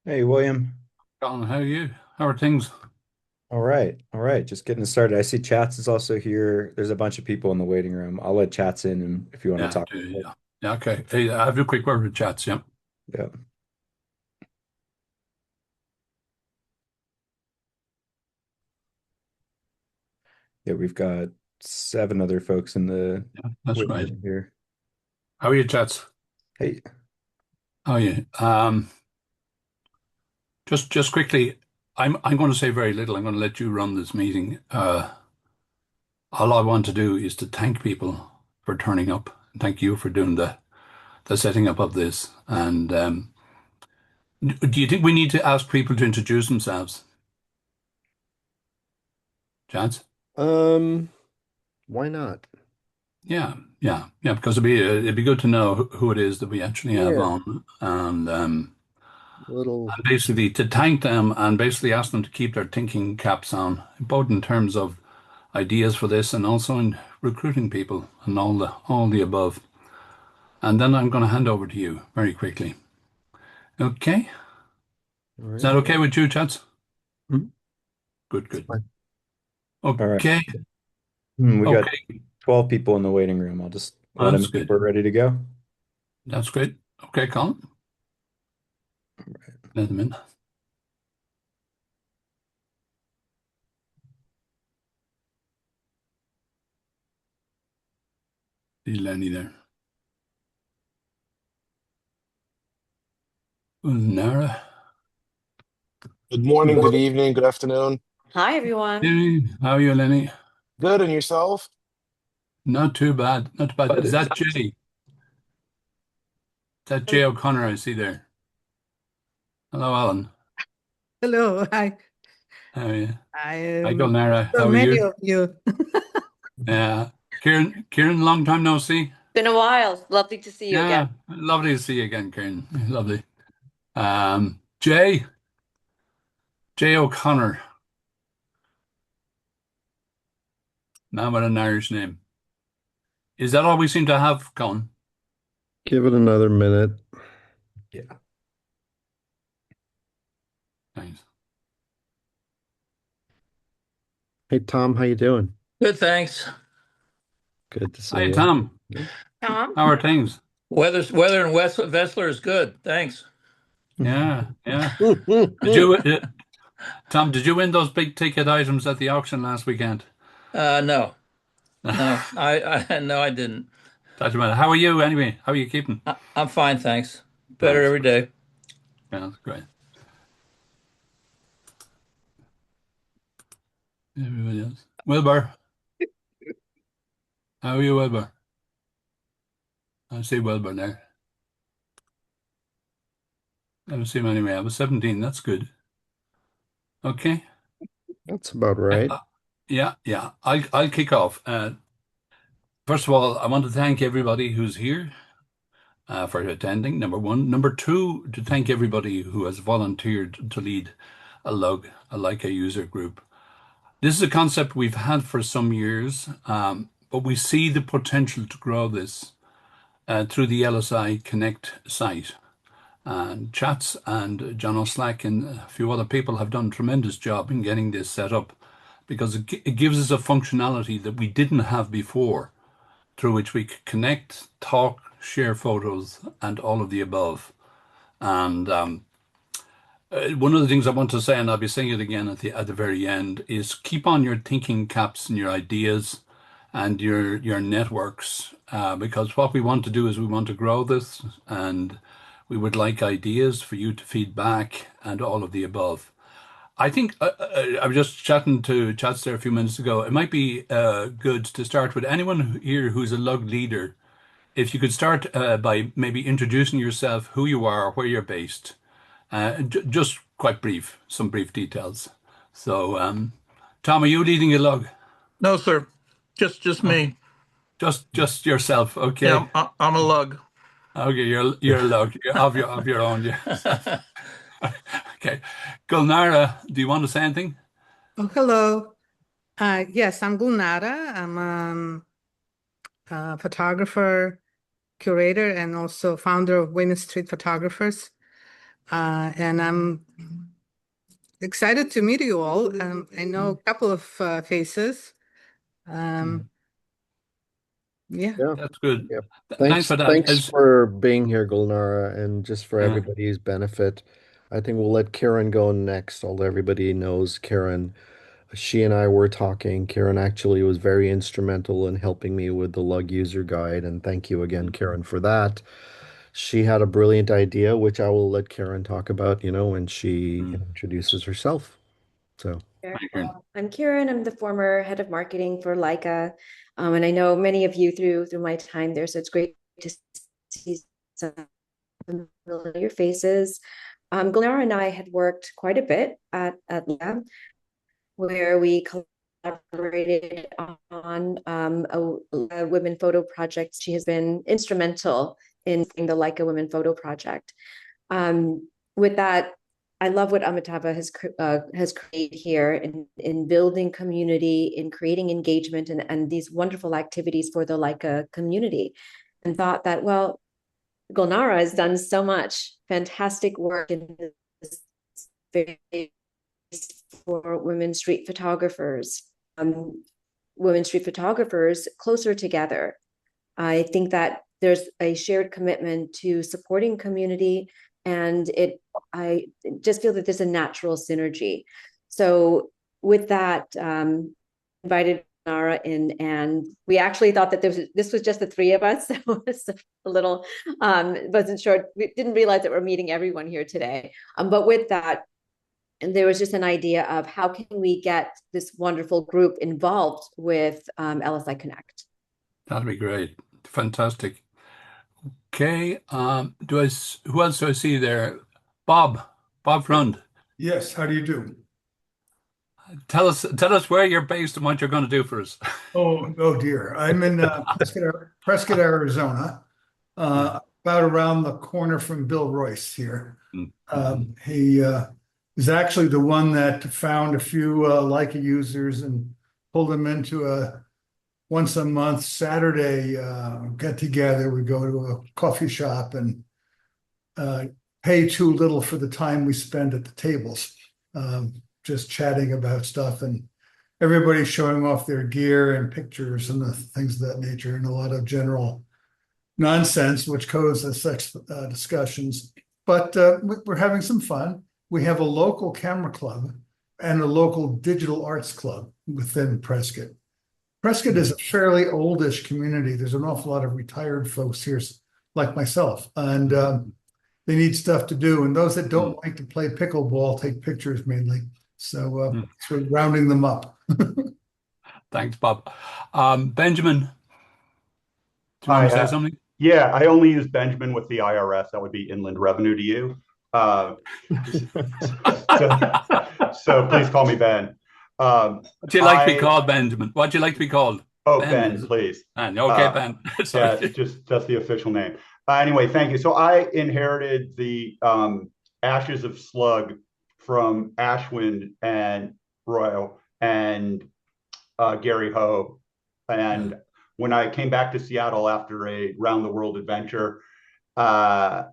Hey, William. Colin, how are you? How are things? All right. All right. Just getting started. I see Chats is also here. There's a bunch of people in the waiting room. I'll let Chats in and if you want to Yeah, talk. yeah. Yeah, okay. Hey, I have a quick word with chats, yeah. Yeah. Yeah, we've got seven other folks in the Yeah, that's waiting great. room here. How are you, chats? Hey. How are you? Just quickly, I'm going to say very little. I'm going to let you run this meeting. All I want to do is to thank people for turning up. Thank you for doing the setting up of this. And do you think we need to ask people to introduce themselves? Chats? Um, why not? Yeah, yeah. Because it'd be good to know who it is that we actually have Yeah, on, little. and basically to thank them and basically ask them to keep their thinking caps on, both in terms of ideas for this and also in recruiting people and all the above. And then I'm going to hand over to you very quickly. Okay, All is right. that okay with you, chats? Mhm. Good, It's good. fine. All right. Okay, We got okay, 12 people in the waiting room. I'll just let them that's know if good. we're ready to go. That's great. Okay, Colin, let them in. See Lenny there. Nara. Good morning, Good. good evening, good afternoon. Hi, everyone. Hey, how are you, Lenny? Good, and yourself? Not too bad. Not too bad. But Is it's that Jay? Is that Jay O'Connor I see there? Hello, Alan. Hello, How are you? I Hi, am Nara. so How are many you? of you. Yeah. Kieran, long time no see. Been a while. Lovely to see you again. Yeah, lovely to see you again, Kieran. Lovely. Jay O'Connor, man with an Irish name. Is that all we seem to have, Colin? Give it another minute. yeah. Thanks. Hey Tom, how you doing? Good, thanks. Good to see Hi, you. Tom. Tom? How are things? Weather in West Vessler is good. Thanks. Yeah, yeah. Did you, Tom? Did you win those big ticket items at the auction last weekend? No, no, no, I didn't. Doesn't matter. How are you anyway? How are you keeping? I'm fine, thanks. Better That's every great. day. Yeah, that's great. Everybody else. Wilbur, how are you, Wilbur? I see Wilbur there. I haven't seen him anyway. I was 17. That's good. Okay. That's about Yeah, right. yeah. I'll kick off. First of all, I want to thank everybody who's here for attending. Number one. Number two, to thank everybody who has volunteered to lead a Leica user group. This is a concept we've had for some years, but we see the potential to grow this through the LSI Connect site. And Chats and John O'Slack and a few other people have done a tremendous job in getting this set up because it gives us a functionality that we didn't have before, through which we could connect, talk, share photos, and all of the above. And one of the things I want to say, and I'll be saying it again at the very end, is keep on your thinking caps and your ideas and your networks, because what we want to do is we want to grow this, and we would like ideas for you to feed back and all of the above. I think I was just chatting to Chats there a few minutes ago. It might be good to start with anyone here who's a lug leader. If you could start by maybe introducing yourself, who you are, where you're based, just quite brief, some brief details. So, Tom, are you leading a lug? No, sir. Just Oh, me. just yourself, Yeah, okay? I'm a lug. Okay, you're a lug of your own, yes. Okay, Gulnara, do you want to say anything? Oh, hello. Yes, I'm Gulnara. I'm a photographer, curator, and also founder of Women Street Photographers. And I'm excited to meet you all. I know a couple of faces. Yeah. Yeah. That's good. Yeah. Thanks for that. Thanks for being here, Gulnara, and just for everybody's benefit. I think we'll let Karen go next. Although everybody knows Karen, she and I were talking. Karen actually was very instrumental in helping me with the lug user guide, and thank you again, Karen, for that. She had a brilliant idea, which I will let Karen talk about, when she introduces herself. So, Sure. I'm Karen. I'm the former head of marketing for Leica. And I know many of you through my time there, so it's great to see some familiar faces. Glenara and I had worked quite a bit at Leica, where we collaborated on a women photo project. She has been instrumental in the Leica Women Photo Project. With that, I love what Amitabha has created here in building community, in creating engagement, and these wonderful activities for the Leica community. And thought that, well, Gulnara has done so much fantastic work in this space for women street photographers, women street photographers closer together. I think that there's a shared commitment to supporting community, and I just feel that there's a natural synergy. So with that, invited Nara in, and we actually thought that this was just the three of us. So it was a little, wasn't sure, we didn't realize that we're meeting everyone here today. But with that, and there was just an idea of how can we get this wonderful group involved with LSI Connect. That'd be great. Fantastic. Okay. Who else do I see there? Bob Frund. Yes, how do you do? Tell us where you're based and what you're going to do for us. Oh dear. I'm in Prescott, Arizona, about around the corner from Bill Royce here. He is actually the one that found a few Leica users and pulled them into a once a month Saturday get together. We go to a coffee shop and pay too little for the time we spend at the tables, just chatting about stuff, and everybody's showing off their gear and pictures and the things of that nature, and a lot of general nonsense, which causes such discussions. But we're having some fun. We have a local camera club and a local digital arts club within Prescott. Prescott is a fairly oldish community. There's an awful lot of retired folks here, like myself, and they need stuff to do. And those that don't like to play pickleball take pictures mainly. So we're rounding them up. Thanks, Bob. Benjamin, do you Hi, want to say something? yeah, I only use Benjamin with the IRS. That would be Inland Revenue to you. So please call me Ben. Would you like to be called Benjamin? What do you like to be called? Oh, Ben, please. Ben. Okay, Ben. Sorry. Yeah, just the official name. Anyway, thank you. So I inherited the Ashes of Slug from Ashwind and Royal and Gary Ho. And when I came back to Seattle after a round the world adventure, I'd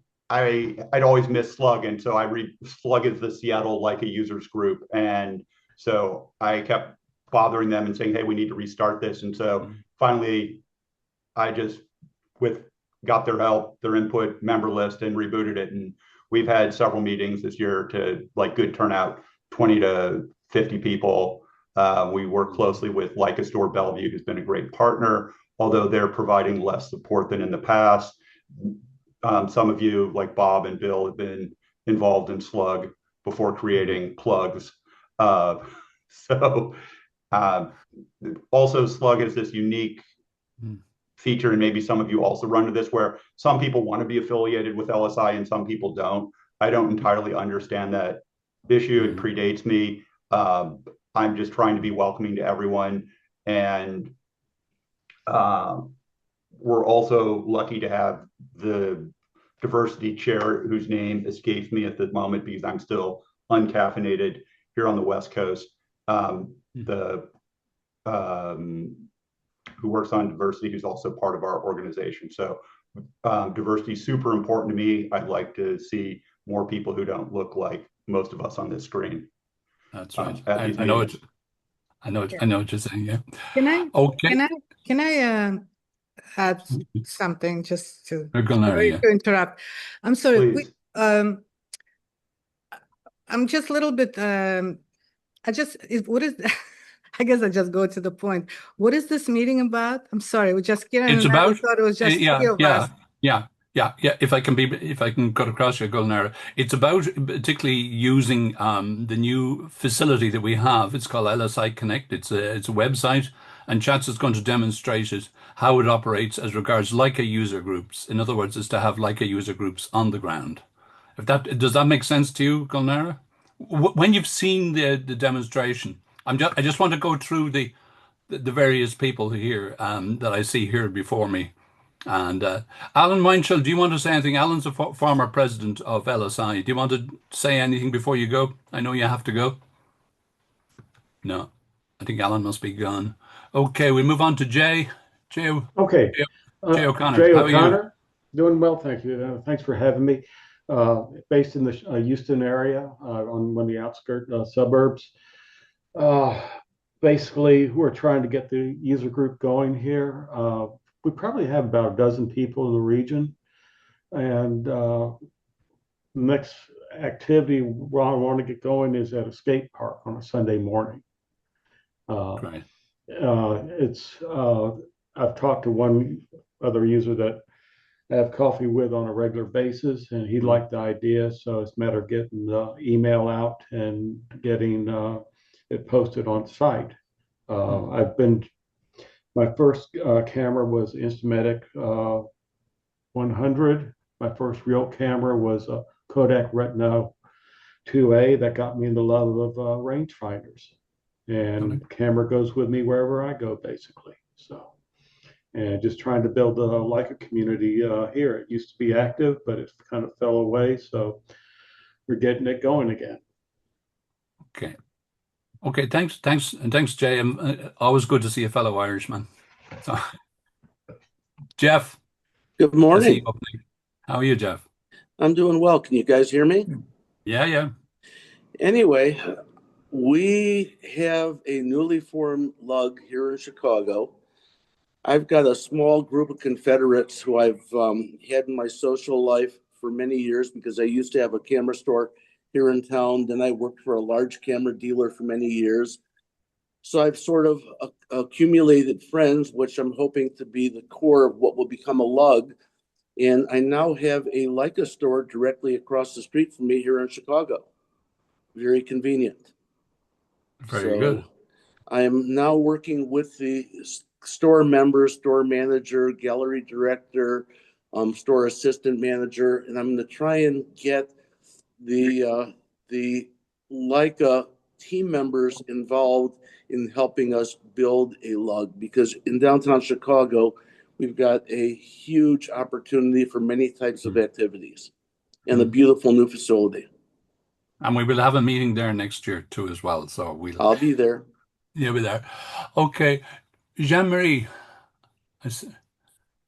always missed Slug, and so I read Slug is the Seattle Leica users group, and so I kept bothering them and saying, "Hey, we need to restart this." And so finally, I just got their help, their input, member list, and rebooted it. And we've had several meetings this year to good turnout, 20 to 50 people. We work closely with Leica Store Bellevue, who's been a great partner, although they're providing less support than in the past. Some of you, like Bob and Bill, have been involved in Slug before creating plugs. Also, Slug has this unique feature, and maybe some of you also run into this, where some people want to be affiliated with LSI and some people don't. I don't entirely understand that issue. It predates me. I'm just trying to be welcoming to everyone. And we're also lucky to have the diversity chair, whose name escapes me at the moment because I'm still uncaffeinated here on the West Coast. Who works on diversity, who's also part of our organization. So diversity is super important to me. I'd like to see more people who don't look like most of us on this screen That's right. at these meetings. I know what you're saying. Yeah. Can I Okay. can I add something just to sorry Yeah. to interrupt. I'm sorry. Please. I'm just a little bit what is I guess I just go to the point. What is this meeting about? I'm sorry. We just Kieran It's and I, we about thought it was just three of us. yeah. If I can cut across your Gulnara, it's about particularly using the new facility that we have. It's called LSI Connect. It's a website, and Chats is going to demonstrate it how it operates as regards Leica user groups. In other words, is to have Leica user groups on the ground. If that does that make sense to you, Gulnara? When you've seen the demonstration, I just want to go through the various people here that I see here before me. And Alan Weinschel, do you want to say anything? Alan's a former president of LSI. Do you want to say anything before you go? I know you have to go. No, I think Alan must be gone. Okay, we move on to Jay. Okay. Jay O'Connor. Jay How are you? O'Connor, doing well, thank you. Thanks for having me. Based in the Houston area, on one of the outskirts suburbs. Basically, we're trying to get the user group going here. We probably have about a dozen people in the region, and next activity where I want to get going is at a skate park on a Sunday morning. Great. I've talked to one other user that I have coffee with on a regular basis, and he liked the idea. So it's a matter of getting the email out and getting it posted on site. My first camera was Instamatic 100. My first real camera was a Kodak Retina 2A that got me in the love of rangefinders. And the camera goes with me wherever I go, basically. So, and just trying to build a Leica community here. It used to be active, but it kind of fell away. So we're getting it going again. Okay. Okay. Thanks, Jay. Always good to see a fellow Irishman. So, Jeff. Good I see morning. you up there. How are you, Jeff? I'm doing well. Can you guys hear me? Yeah. Anyway, we have a newly formed lug here in Chicago. I've got a small group of Confederates who I've had in my social life for many years because I used to have a camera store here in town. Then I worked for a large camera dealer for many years. So I've sort of accumulated friends, which I'm hoping to be the core of what will become a lug. And I now have a Leica store directly across the street from me here in Chicago. Very convenient. Very good. I am now working with the store member, store manager, gallery director, store assistant manager, and I'm going to try and get the Leica team members involved in helping us build a lug, because in downtown Chicago, we've got a huge opportunity for many types of activities and a beautiful new facility. And we will have a meeting there next year too, as well. So I'll be there. You'll be there. Okay, Jean-Marie, see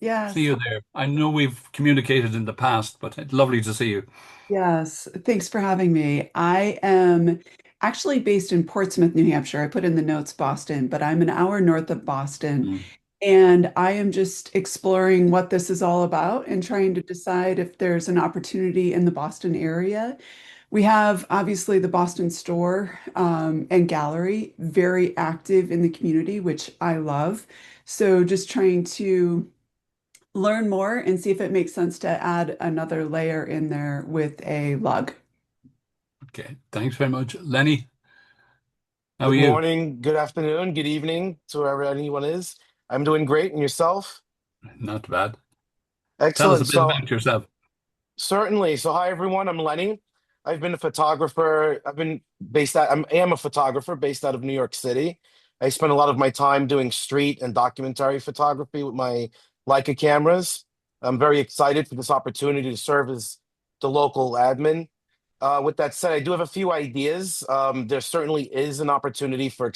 you there. I know we've communicated in the past, but it's lovely to see you. Yes, thanks for having me. I am actually based in Portsmouth, New Hampshire. I put in the notes Boston, but I'm an hour north of Boston. And I am just exploring what this is all about and trying to decide if there's an opportunity in the Boston area. We have obviously the Boston store and gallery, very active in the community, which I love. So just trying to learn more and see if it makes sense to add another layer in there with a lug. Okay, thanks very much. Lenny, how are Good you? morning, good afternoon, good evening to wherever anyone is. I'm doing great, and yourself? Not bad. Tell us a Excellent. bit So about yourself. certainly. So hi everyone, I'm Lenny. I've been a photographer. I am a photographer based out of New York City. I spend a lot of my time doing street and documentary photography with my Leica cameras. I'm very excited for this opportunity to serve as the local admin. With that said, I do have a few ideas. There certainly is an opportunity for,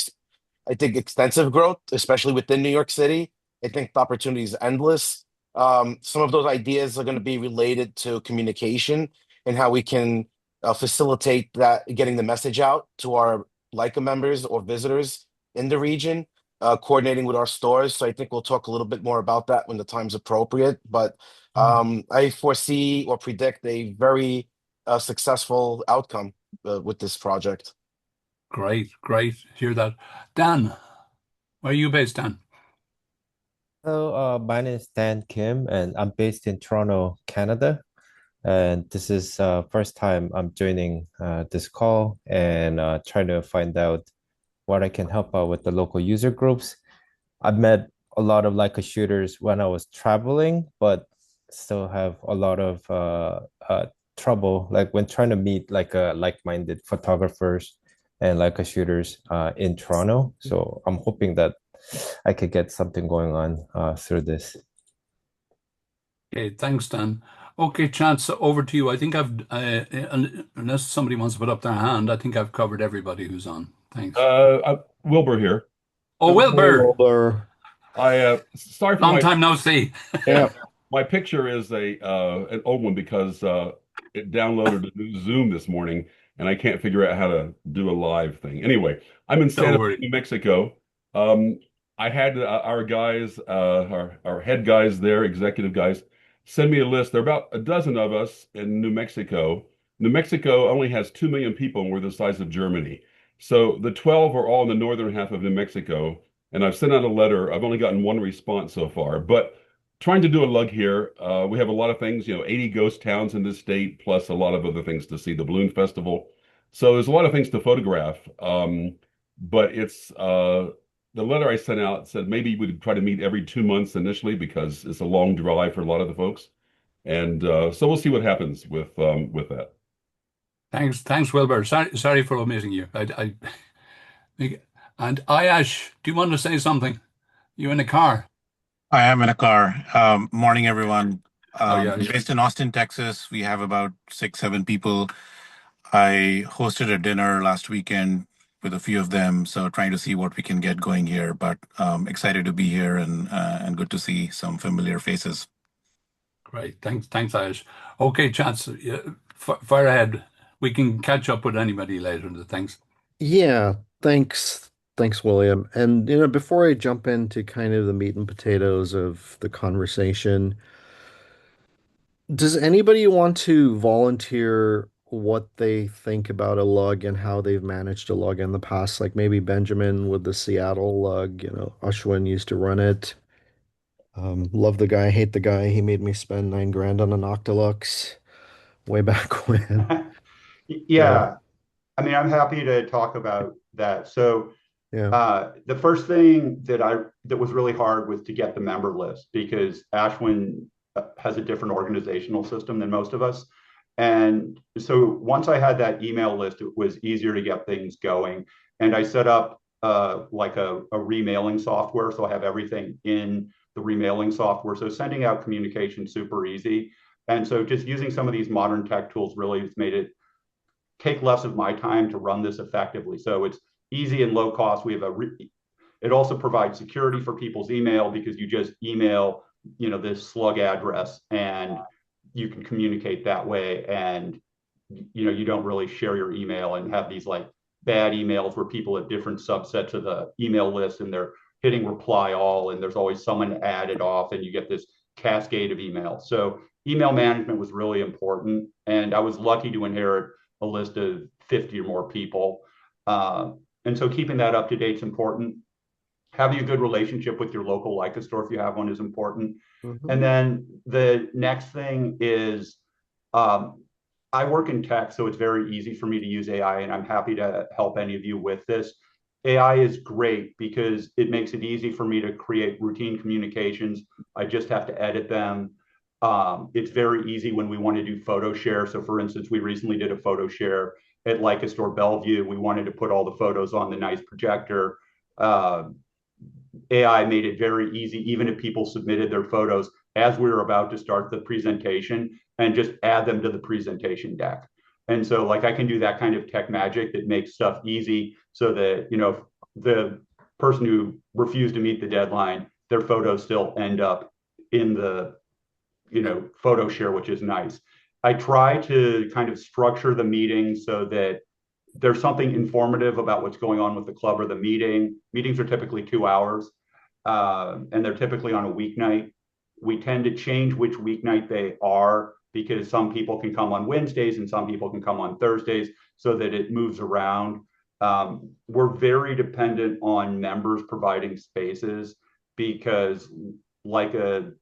I think, extensive growth, especially within New York City. I think the opportunity is endless. Some of those ideas are going to be related to communication and how we can facilitate that, getting the message out to our Leica members or visitors in the region, coordinating with our stores. So I think we'll talk a little bit more about that when the time's appropriate. But I foresee or predict a very successful outcome with this project. Great, great. Hear that. Dan, where are you based, Dan? Hello, my name is Dan Kim, and I'm based in Toronto, Canada. And this is first time I'm joining this call and trying to find out what I can help out with the local user groups. I've met a lot of Leica shooters when I was traveling, but still have a lot of trouble, like when trying to meet like like-minded photographers and Leica shooters in Toronto. So I'm hoping that I could get something going on through this. Okay, thanks, Dan. Okay, Chance, over to you. I think unless somebody wants to put up their hand, I think I've covered everybody who's on. Thanks. Wilbur here. Oh, Wilbur. Wilbur. Sorry for Long time no see. Yeah, my picture is an old one because it downloaded a new Zoom this morning, and I can't figure out how to do a live thing. Anyway, I'm in Santa Fe, New Mexico. I had our guys, our head guys there, executive guys, send me a list. There are about a dozen of us in New Mexico. New Mexico only has 2 million people, and we're the size of Germany. So the 12 are all in the northern half of New Mexico, and I've sent out a letter. I've only gotten one response so far, but trying to do a lug here. We have a lot of things, 80 ghost towns in this state, plus a lot of other things to see, the balloon festival. So there's a lot of things to photograph. But the letter I sent out said maybe we'd try to meet every 2 months initially because it's a long drive for a lot of the folks. And so we'll see what happens with that. Thanks, Wilbur. Sorry for omitting you. And Ayash, do you want to say something? You in the car? I am in a car. Morning, everyone. Yeah. Based in Austin, Texas. We have about 6, 7 people. I hosted a dinner last weekend with a few of them, so trying to see what we can get going here. But excited to be here and good to see some familiar faces. Great. Thanks, Ayash. Okay, Chance, fire ahead. We can catch up with anybody later. Thanks. Yeah, thanks. Thanks, William. And before I jump into kind of the meat and potatoes of the conversation, does anybody want to volunteer what they think about a lug and how they've managed a lug in the past? Like maybe Benjamin with the Seattle lug, Ashwin used to run it. Love the guy, hate the guy. He made me spend 9 grand on an Octolux way back when. Yeah. I mean, I'm happy to talk about that. So Yeah. the first thing that was really hard was to get the member list because Ashwin has a different organizational system than most of us. And so once I had that email list, it was easier to get things going. And I set up like a remailing software. So I have everything in the remailing software. So sending out communication super easy. And so just using some of these modern tech tools really has made it take less of my time to run this effectively. So it's easy and low cost. We have it also provides security for people's email because you just email, this slug address and you can communicate that way. And, you don't really share your email and have these like bad emails where people have different subsets of the email list and they're hitting reply all and there's always someone added off and you get this cascade of emails. So email management was really important. And I was lucky to inherit a list of 50 or more people. And so keeping that up to date is important. Having a good relationship with your local Leica store, if you have one, is important. And then the next thing is I work in tech, so it's very easy for me to use AI, and I'm happy to help any of you with this. AI is great because it makes it easy for me to create routine communications. I just have to edit them. It's very easy when we want to do photo share. So for instance, we recently did a photo share at Leica Store Bellevue. We wanted to put all the photos on the nice projector. AI made it very easy, even if people submitted their photos as we were about to start the presentation and just add them to the presentation deck. And so like I can do that kind of tech magic that makes stuff easy so that, the person who refused to meet the deadline, their photos still end up in the, photo share, which is nice. I try to kind of structure the meeting so that there's something informative about what's going on with the club or the meeting. Meetings are typically 2 hours, and they're typically on a weeknight. We tend to change which weeknight they are because some people can come on Wednesdays and some people can come on Thursdays so that it moves around. We're very dependent on members providing spaces because Leica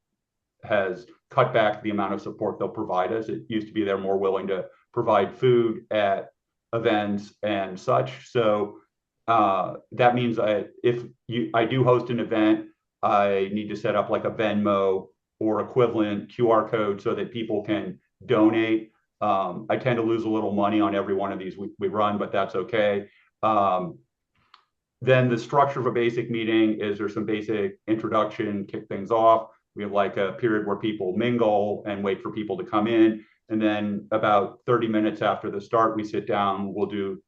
has cut back the amount of support they'll provide us. It used to be they're more willing to provide food at events and such. So that means I do host an event, I need to set up like a Venmo or equivalent QR code so that people can donate. I tend to lose a little money on every one of these we run, but that's okay. Then the structure of a basic meeting is there's some basic introduction, kick things off. We have like a period where people mingle and wait for people to come in. And then about 30 minutes after the start, we sit down, we'll do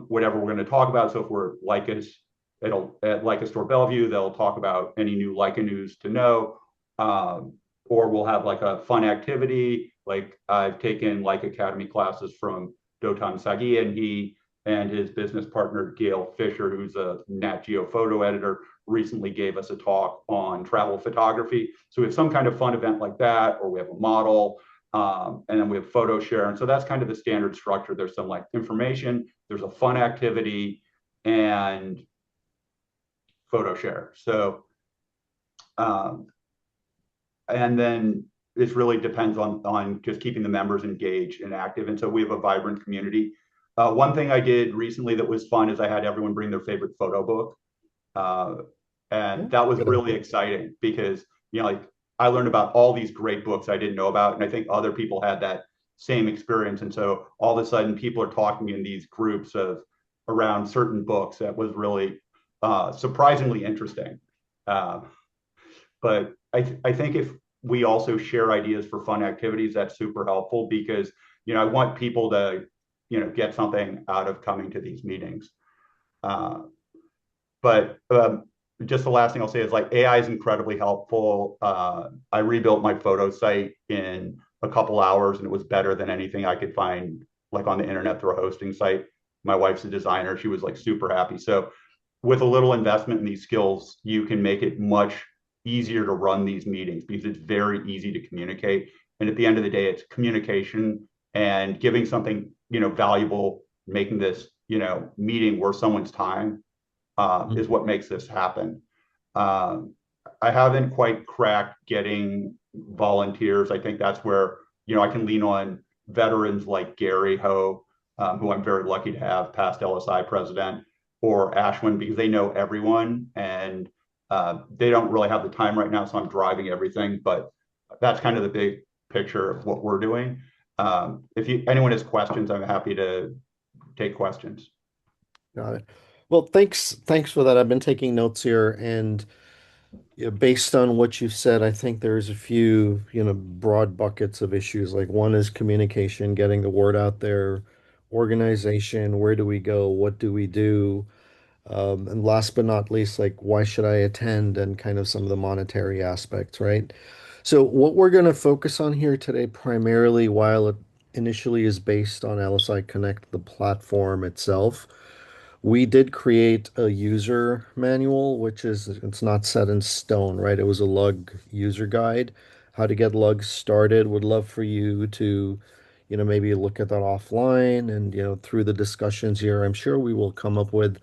whatever we're going to talk about. So if we're Leica's, it'll at Leica Store Bellevue, they'll talk about any new Leica news to know. Or we'll have like a fun activity. Like I've taken Leica Academy classes from Dotan Sagi, and he and his business partner, Gail Fisher, who's a Nat Geo photo editor, recently gave us a talk on travel photography. So we have some kind of fun event like that, or we have a model, and then we have photo share. And so that's kind of the standard structure. There's some like information, there's a fun activity, and photo share. So, and then it really depends on just keeping the members engaged and active. And so we have a vibrant community. One thing I did recently that was fun is I had everyone bring their favorite photo book. And that was really exciting because, like I learned about all these great books I didn't know about. And I think other people had that same experience. And so all of a sudden people are talking in these groups of around certain books that was really surprisingly interesting. But I think if we also share ideas for fun activities, that's super helpful because, I want people to, get something out of coming to these meetings. But just the last thing I'll say is like AI is incredibly helpful. I rebuilt my photo site in a couple hours and it was better than anything I could find like on the internet through a hosting site. My wife's a designer. She was like super happy. So with a little investment in these skills, you can make it much easier to run these meetings because it's very easy to communicate. And at the end of the day, it's communication and giving something, valuable, making this, meeting worth someone's time is what makes this happen. I haven't quite cracked getting volunteers. I think that's where, I can lean on veterans like Gary Ho, who I'm very lucky to have, past LSI president, or Ashwin, because they know everyone and they don't really have the time right now. So I'm driving everything, but that's kind of the big picture of what we're doing. If anyone has questions, I'm happy to take questions. Got it. Well, thanks for that. I've been taking notes here, and based on what you've said, I think there's a few, broad buckets of issues. Like one is communication, getting the word out there, organization, where do we go, what do we do, and last but not least, like why should I attend, and kind of some of the monetary aspects, right? So what we're going to focus on here today, primarily, while it initially is based on LSI Connect, the platform itself. We did create a user manual, which is, it's not set in stone, right? It was a lug user guide, how to get lugs started. Would love for you to, maybe look at that offline and, through the discussions here, I'm sure we will come up with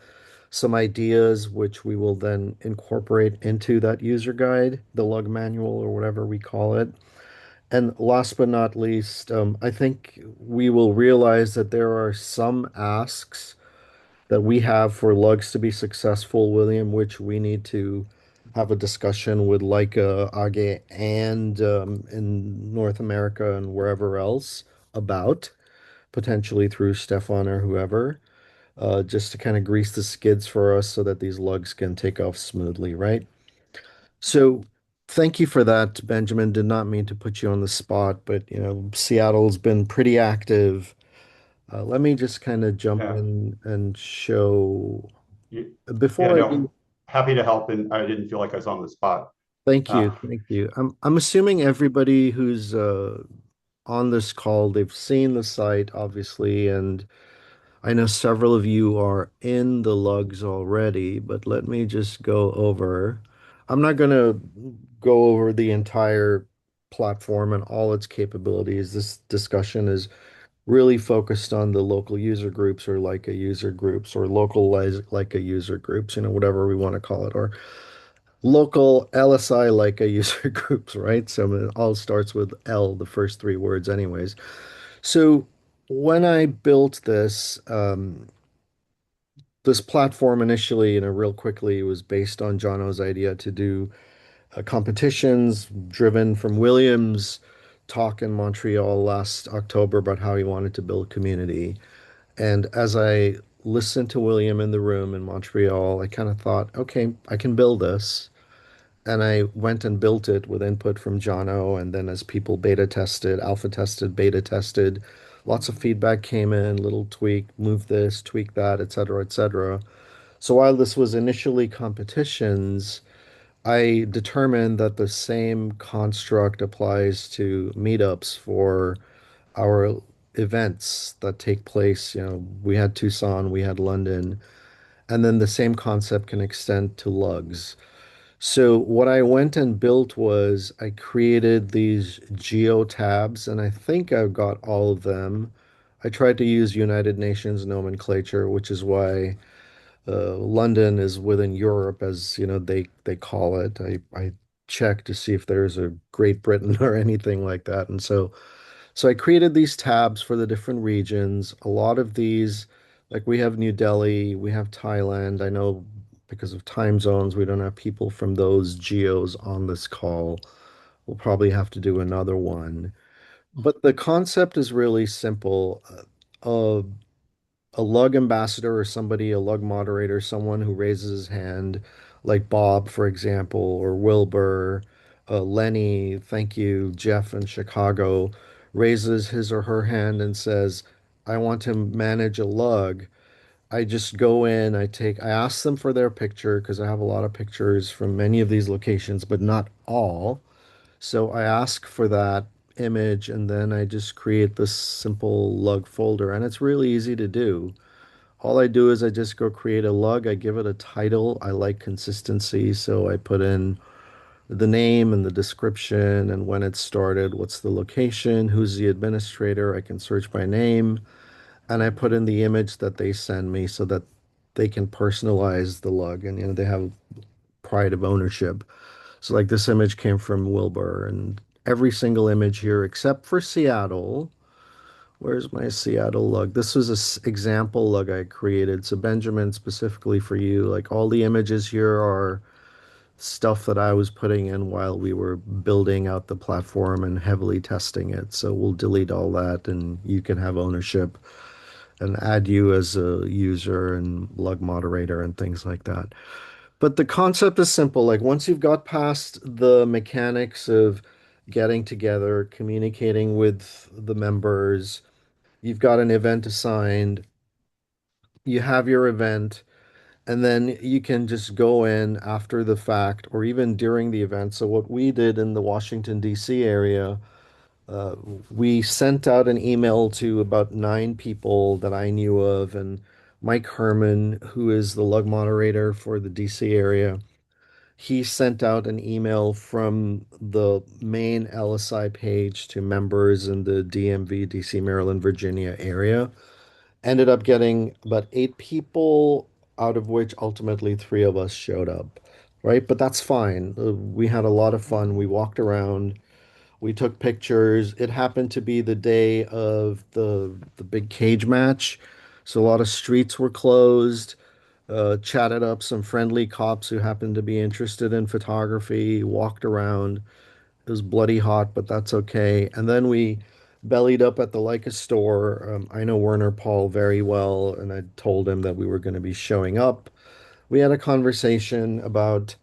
some ideas which we will then incorporate into that user guide, the lug manual or whatever we call it. And last but not least, I think we will realize that there are some asks that we have for lugs to be successful, William, which we need to have a discussion with Leica, AGE, and in North America and wherever else about, potentially through Stefan or whoever, just to kind of grease the skids for us so that these lugs can take off smoothly, right? So thank you for that, Benjamin. Did not mean to put you on the spot, but Seattle's been pretty active. Let me just kind of jump in and show Yeah, before I no, do. happy to help, and I didn't feel like I was on the spot. Thank you, thank you. I'm assuming everybody who's on this call, they've seen the site, obviously, and I know several of you are in the lugs already, but let me just go over. I'm not going to go over the entire platform and all its capabilities. This discussion is really focused on the local user groups or Leica user groups or local Leica user groups, whatever we want to call it, or local LSI Leica user groups, right? So it all starts with L, the first three words, anyways. So when I built this platform initially, real quickly, was based on Jono's idea to do competitions driven from Williams' talk in Montreal last October about how he wanted to build community. And as I listened to William in the room in Montreal, I kind of thought, okay, I can build this. And I went and built it with input from Jono. And then as people beta tested, alpha tested, beta tested, lots of feedback came in, little tweak, move this, tweak that, et cetera, et cetera. So while this was initially competitions, I determined that the same construct applies to meetups for our events that take place. We had Tucson, we had London, and then the same concept can extend to lugs. So what I went and built was I created these geo tabs, and I think I've got all of them. I tried to use United Nations nomenclature, which is why London is within Europe, as they call it. I checked to see if there's a Great Britain or anything like that, and so I created these tabs for the different regions. A lot of these, like we have New Delhi, we have Thailand. I know because of time zones, we don't have people from those geos on this call. We'll probably have to do another one. But the concept is really simple. Uh, a lug ambassador or somebody, a lug moderator, someone who raises his hand, like Bob, for example, or Wilbur, Lenny, thank you, Jeff in Chicago, raises his or her hand and says, I want to manage a lug. I just go in, I ask them for their picture because I have a lot of pictures from many of these locations, but not all. So I ask for that image and then I just create this simple lug folder, and it's really easy to do. All I do is I just go create a lug. I give it a title. I like consistency, so I put in the name and the description and when it started, what's the location, who's the administrator. I can search by name, and I put in the image that they send me so that they can personalize the lug, and they have pride of ownership. So like this image came from Wilbur, and every single image here except for Seattle. Where's my Seattle lug? This was an example lug I created. So Benjamin, specifically for you, like all the images here are stuff that I was putting in while we were building out the platform and heavily testing it. So we'll delete all that and you can have ownership and add you as a user and lug moderator and things like that. But the concept is simple. Like once you've got past the mechanics of getting together, communicating with the members, you've got an event assigned, you have your event, and then you can just go in after the fact or even during the event. So, what we did in the Washington, D.C. area, uh, we sent out an email to about 9 people that I knew of, and Mike Herman, who is the lug moderator for the DC area, he sent out an email from the main LSI page to members in the DMV, DC, Maryland, Virginia area. Ended up getting about 8 people, out of which ultimately 3 of us showed up, right? But that's fine. We had a lot of fun. We walked around, we took pictures. It happened to be the day of the big cage match, so a lot of streets were closed. Chatted up some friendly cops who happened to be interested in photography, walked around. It was bloody hot, but that's okay. And then we bellied up at the Leica store. I know Werner Paul very well, and I told him that we were going to be showing up. We had a conversation about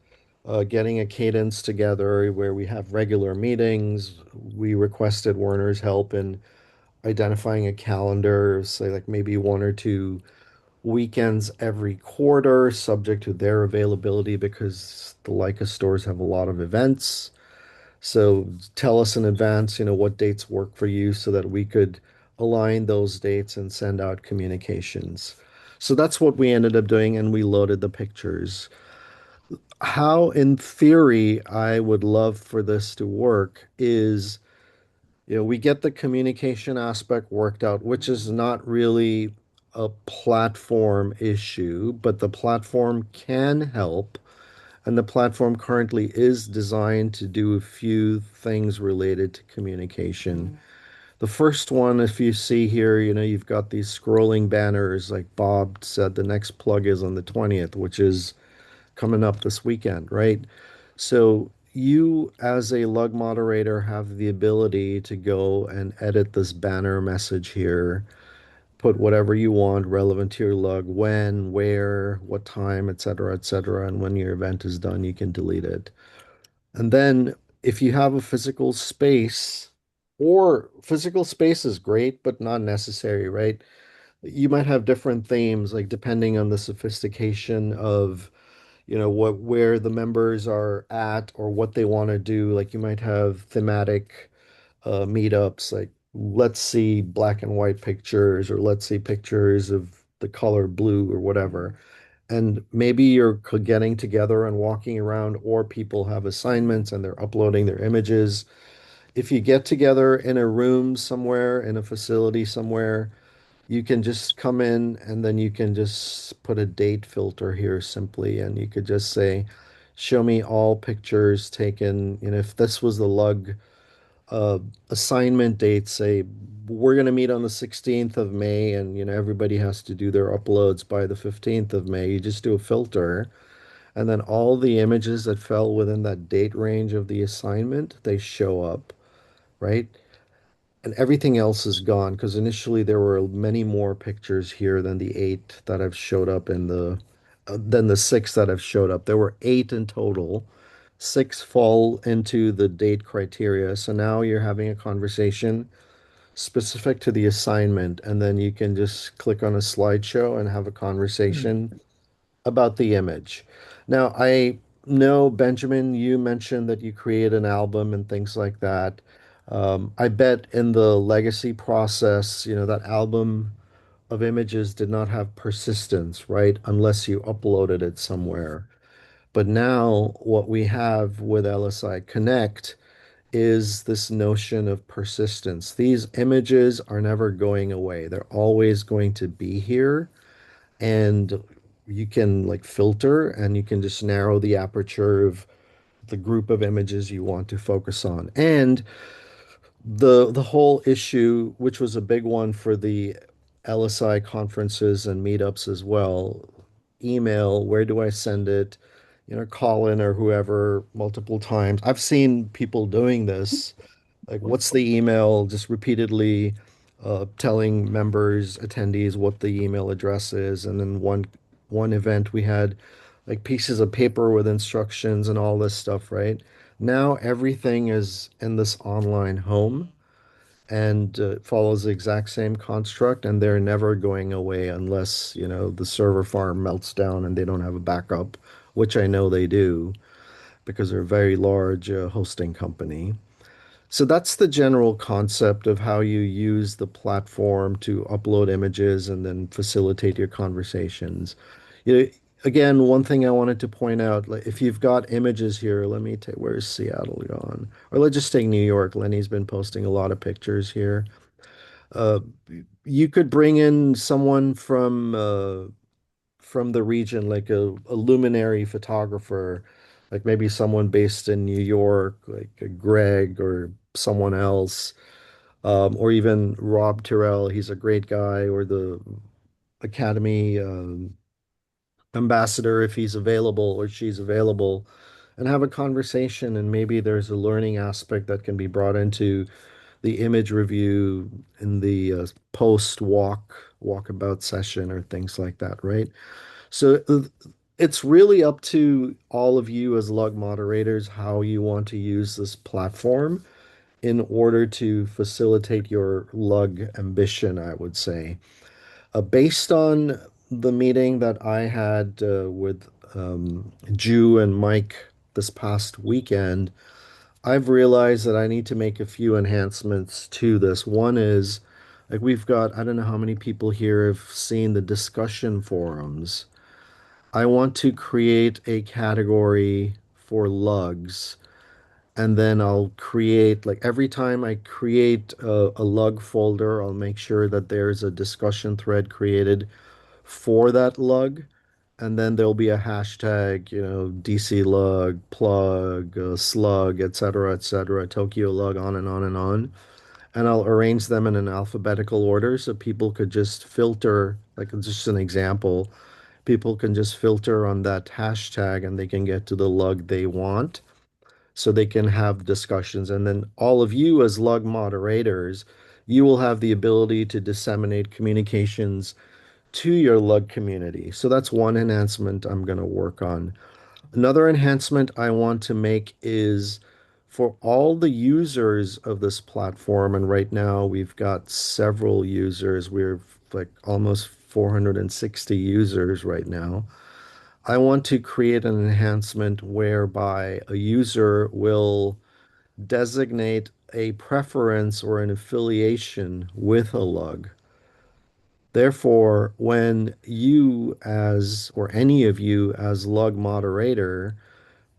getting a cadence together where we have regular meetings. We requested Werner's help in identifying a calendar, say like maybe 1 or 2 weekends every quarter, subject to their availability because the Leica stores have a lot of events. So tell us in advance, what dates work for you so that we could align those dates and send out communications. So that's what we ended up doing, and we loaded the pictures. How, in theory, I would love for this to work is, we get the communication aspect worked out, which is not really a platform issue, but the platform can help. And the platform currently is designed to do a few things related to communication. The first one, if you see here, you've got these scrolling banners, like Bob said, the next plug is on the 20th, which is coming up this weekend, right? So you, as a lug moderator, have the ability to go and edit this banner message here, put whatever you want relevant to your lug, when, where, what time, et cetera. And when your event is done, you can delete it. And then if you have a physical space, or physical space is great, but not necessary, right? You might have different themes, like depending on the sophistication of, what where the members are at or what they want to do. Like you might have thematic meetups, like let's see black and white pictures, or let's see pictures of the color blue or whatever. And maybe you're getting together and walking around, or people have assignments and they're uploading their images. If you get together in a room somewhere, in a facility somewhere, you can just come in and then you can just put a date filter here simply, and you could just say, show me all pictures taken. If this was the lug uh, assignment date, say we're going to meet on the 16th of May, and everybody has to do their uploads by the 15th of May. You just do a filter, and then all the images that fell within that date range of the assignment, they show up, right? And everything else is gone, because initially there were many more pictures here than the eight that have showed up in the than the six that have showed up. There were eight in total. Six fall into the date criteria. So now you're having a conversation specific to the assignment, and then you can just click on a slideshow and have a conversation about the image. Now, I know, Benjamin, you mentioned that you create an album and things like that. I bet in the legacy process, that album of images did not have persistence, right? Unless you uploaded it somewhere. But now what we have with LSI Connect is this notion of persistence. These images are never going away. They're always going to be here, and you can like filter, and you can just narrow the aperture of the group of images you want to focus on. And the whole issue, which was a big one for the LSI conferences and meetups as well, email, where do I send it? Call in or whoever multiple times. I've seen people doing this, like, what's the email? Just repeatedly telling members, attendees what the email address is. And then one event we had like pieces of paper with instructions and all this stuff, right? Now everything is in this online home, and follows the exact same construct, and they're never going away unless, the server farm melts down and they don't have a backup, which I know they do because they're a very large hosting company. So that's the general concept of how you use the platform to upload images and then facilitate your conversations. You know, Again, one thing I wanted to point out, like, if you've got images here, let me take, where's Seattle gone? Or let's just take New York. Lenny's been posting a lot of pictures here. Uh, you could bring in someone from the region, like a luminary photographer, like maybe someone based in New York, like a Greg or someone else, or even Rob Terrell. He's a great guy, or the Academy ambassador, if he's available or she's available, and have a conversation. And maybe there's a learning aspect that can be brought into the image review in the post walkabout session or things like that, right? So it's really up to all of you as lug moderators how you want to use this platform in order to facilitate your lug ambition, I would say. Based on the meeting that I had with Jew and Mike this past weekend, I've realized that I need to make a few enhancements to this. One is like we've got, I don't know how many people here have seen the discussion forums. I want to create a category for lugs, and then I'll create, like every time I create a lug folder, I'll make sure that there's a discussion thread created for that lug. And then there'll be a hashtag, DC lug, plug, slug, et cetera, Tokyo lug, on and on and on. And I'll arrange them in an alphabetical order so people could just filter, like just an example, people can just filter on that hashtag and they can get to the lug they want so they can have discussions. And then all of you as lug moderators, you will have the ability to disseminate communications to your lug community. So that's one enhancement I'm going to work on. Another enhancement I want to make is for all the users of this platform, and right now we've got several users, we're like almost 460 users right now. I want to create an enhancement whereby a user will designate a preference or an affiliation with a lug. Therefore, when you as, or any of you as lug moderator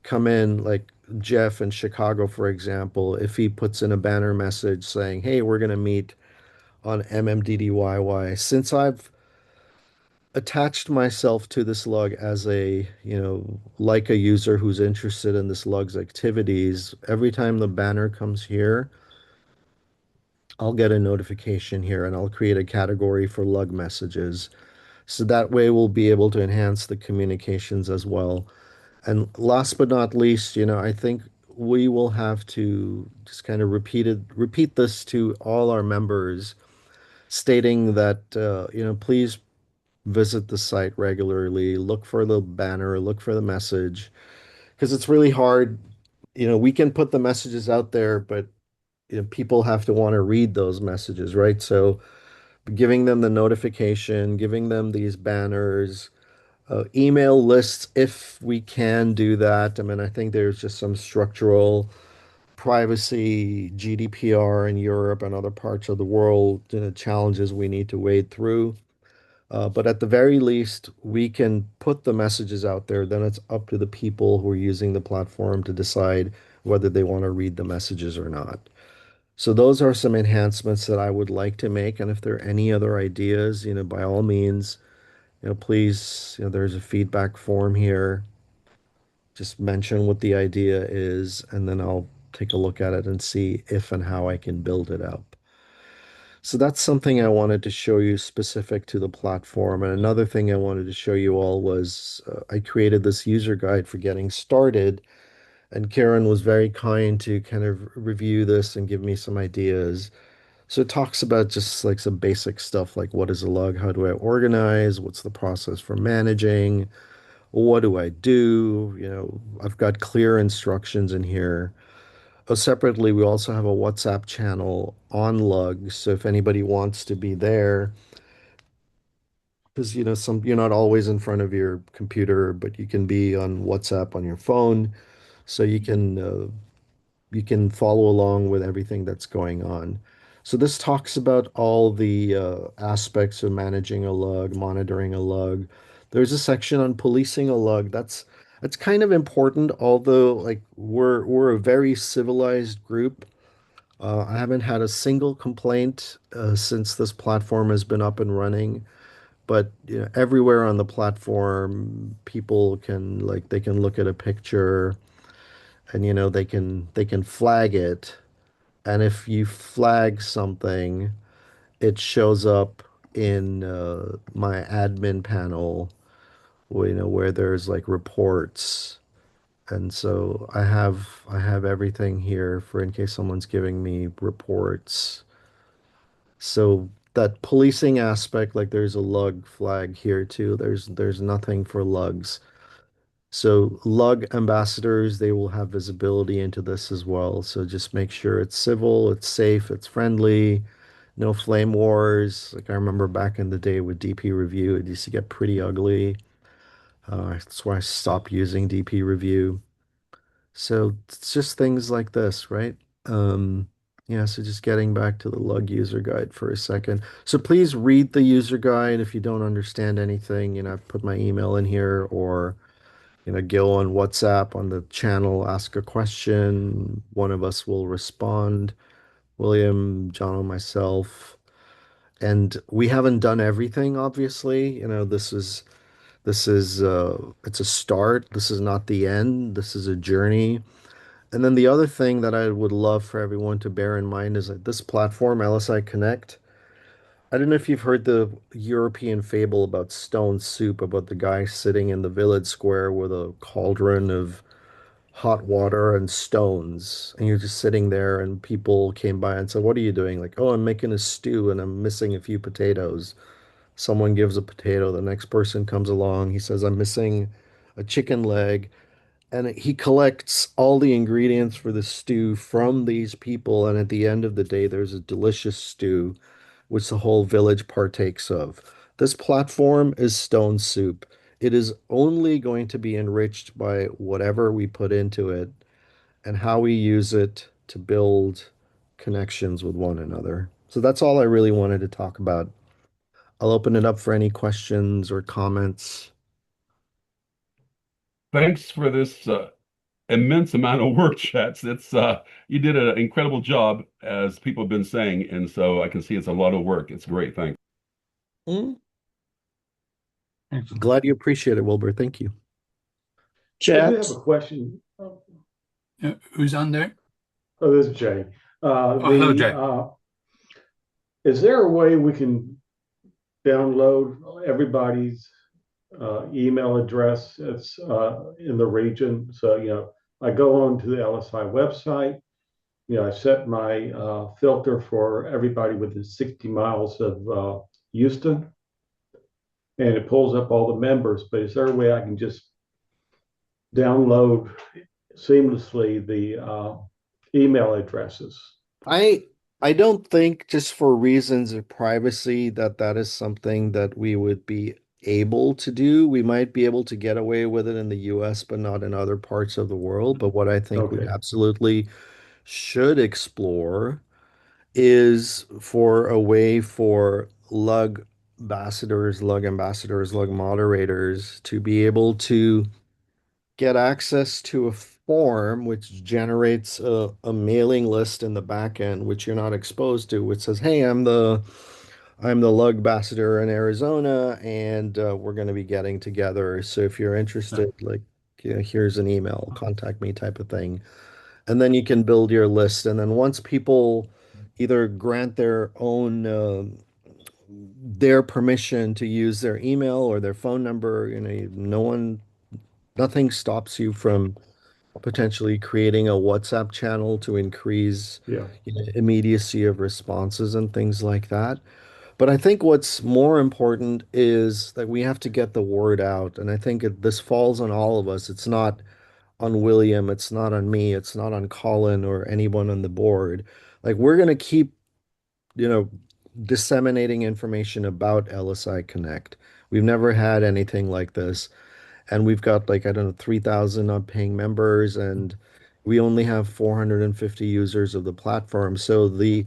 come in, like Jeff in Chicago, for example, if he puts in a banner message saying, hey, we're going to meet on MMDDYY, since I've attached myself to this lug as a, like a user who's interested in this lug's activities, every time the banner comes here, I'll get a notification here and I'll create a category for lug messages. So that way we'll be able to enhance the communications as well. And last but not least, I think we will have to just kind of repeat this to all our members, stating that please visit the site regularly, look for the banner, look for the message, because it's really hard. We can put the messages out there, but people have to want to read those messages, right? So giving them the notification, giving them these banners, email lists if we can do that. I mean, I think there's just some structural privacy, GDPR in Europe and other parts of the world, challenges we need to wade through. But at the very least, we can put the messages out there. Then it's up to the people who are using the platform to decide whether they want to read the messages or not. So those are some enhancements that I would like to make. And if there are any other ideas, by all means, please, there's a feedback form here. Just mention what the idea is, and then I'll take a look at it and see if and how I can build it up. So that's something I wanted to show you specific to the platform. And another thing I wanted to show you all was I created this user guide for getting started. And Karen was very kind to kind of review this and give me some ideas. So it talks about just like some basic stuff like what is a log? How do I organize? What's the process for managing? What do I do? I've got clear instructions in here. Separately, we also have a WhatsApp channel on Lug. So if anybody wants to be there, because you're not always in front of your computer, but you can be on WhatsApp on your phone, so you can follow along with everything that's going on. So this talks about all the aspects of managing a lug, monitoring a lug. There's a section on policing a lug. That's kind of important, although like we're a very civilized group. I haven't had a single complaint since this platform has been up and running. But everywhere on the platform, people can like they can look at a picture and they can flag it, and if you flag something, it shows up in my admin panel, where there's like reports. And so I have everything here for in case someone's giving me reports. So that policing aspect, like there's a lug flag here too. There's nothing for lugs. So lug ambassadors, they will have visibility into this as well. So just make sure it's civil, it's safe, it's friendly, no flame wars. Like I remember back in the day with DP review, it used to get pretty ugly. That's why I stopped using DP review. So it's just things like this, right? Um, yeah, so just getting back to the lug user guide for a second. So please read the user guide if you don't understand anything. I've put my email in here, or go on WhatsApp on the channel, ask a question. One of us will respond. William, John, or myself. And we haven't done everything, obviously. This is it's a start. This is not the end. This is a journey. And then the other thing that I would love for everyone to bear in mind is that this platform, LSI Connect, I don't know if you've heard the European fable about stone soup, about the guy sitting in the village square with a cauldron of hot water and stones. And you're just sitting there, and people came by and said, "What are you doing?" Like, "Oh, I'm making a stew and I'm missing a few potatoes." Someone gives a potato, the next person comes along, he says, "I'm missing a chicken leg." And he collects all the ingredients for the stew from these people. And at the end of the day, there's a delicious stew, which the whole village partakes of. This platform is stone soup. It is only going to be enriched by whatever we put into it and how we use it to build connections with one another. So that's all I really wanted to talk about. I'll open it up for any questions or comments. Thanks for this immense amount of work, Chats. It's you did an incredible job, as people have been saying, and so I can see it's a lot of work. It's great. Thanks. Mm, Excellent. glad you appreciate it, Wilbur. Thank you. I do have Chat. a question. Who's on there? Oh, this is Jay. Oh, hello, Jay. Is there a way we can download everybody's email address? It's in the region. So, I go on to the LSI website. I set my filter for everybody within 60 miles of Houston, and it pulls up all the members. But is there a way I can just download seamlessly the email addresses? I I don't think, just for reasons of privacy, that that is something that we would be able to do. We might be able to get away with it in the US, but not in other parts of the world. But what I think we Okay. absolutely should explore is for a way for lug moderators to be able to get access to a form which generates a mailing list in the back end, which you're not exposed to, which says, "Hey, I'm the lug ambassador in Arizona, and we're going to be getting together. So if you're interested, like, here's an email, contact me," type of thing. And then you can build your list. And then once people either grant their permission to use their email or their phone number, nothing stops you from potentially creating a WhatsApp channel to increase Yeah. immediacy of responses and things like that. But I think what's more important is that we have to get the word out. And I think this falls on all of us. It's not on William, it's not on me, it's not on Colin or anyone on the board. Like, we're going to keep, you know, disseminating information about LSI Connect. We've never had anything like this. And we've got, like, I don't know, 3,000 paying members, and we only have 450 users of the platform. So the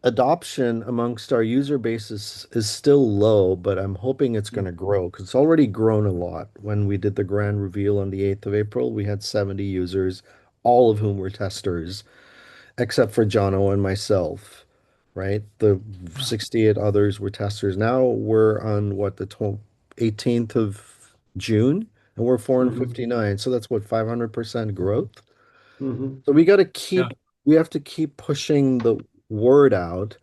adoption amongst our user base is still low, but I'm hoping it's going to grow, because it's already grown a lot. When we did the grand reveal on the 8th of April, we had 70 users, all of whom were testers, except for Jono and myself, right? The 68 others were testers. Now we're on what, the 18th of June, and we're Mm-hmm. 459. So that's what, 500% growth. Mm-hmm. So Yeah. we have to keep pushing the word out,